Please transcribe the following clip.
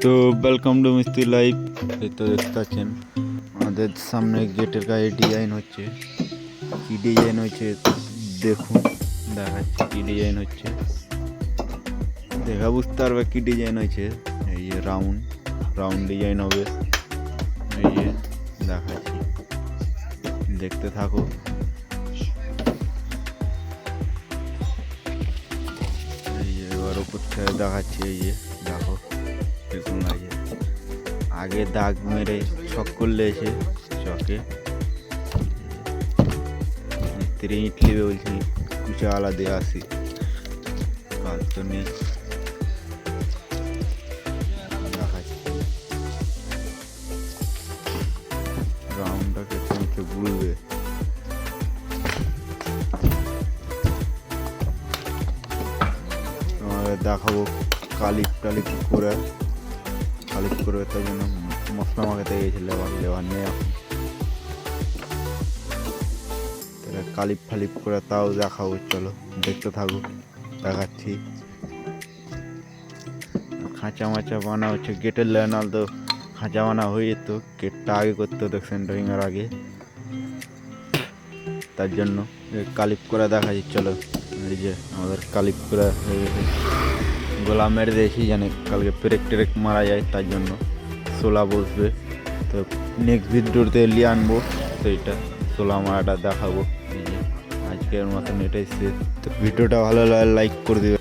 তো welcome to মিস্ত্রি life. এই তো দেখতে পাচ্ছেন আমাদের সামনে গেটের গায়ে ডিজাইন হচ্ছে। কি ডিজাইন হচ্ছে দেখুন, দেখাচ্ছে কি ডিজাইন হচ্ছে, দেখা বুঝতে পারবে কি ডিজাইন হয়েছে। এই যে রাউন্ড রাউন্ড ডিজাইন হবে, এই যে দেখাচ্ছি, দেখতে থাকো। এই যে এবার উপর থেকে দেখাচ্ছি, এই যে দেখো দেখুন, আগে দাগ মেরে ছক করলে এসে চকে মিস্ত্রি ইট লিবে বলছি, কুচা আলা দিয়ে আসি, কাজ তো নেই। দেখাচ্ছি রাউন্ডটাকে তোমাকে বুঝবে। তোমাকে দেখাবো কালিপ টালিপ করে, কালিপ করবে, তাই জন্য মশলা মাখাতে গেছে। লেবার নেই এখন, কালিপ ফালিপ করে তাও দেখাবো, চলো দেখতে থাকো, দেখাচ্ছি। খাঁচা মাচা বানা হচ্ছে গেটের লেনাল, তো খাঁচা বানা হয়ে যেত, গেটটা আগে করতে হতো সেন্টারিংয়ের আগে, তার জন্য কালিপ করে দেখাচ্ছি, চলো। এই যে আমাদের কালিপ করে হয়ে গেছে, গোলা মেরে দিয়েছি, জানে কালকে পেরেক টেরেক মারা যায়, তার জন্য সোলা বসবে। তো নেক্সট ভিডিওতে নিয়ে আনবো সেইটা, সোলা মারাটা দেখাবো। এই যে আজকের মতন এটাই শেষ। তো ভিডিওটা ভালো লাগে লাইক করে দিবে।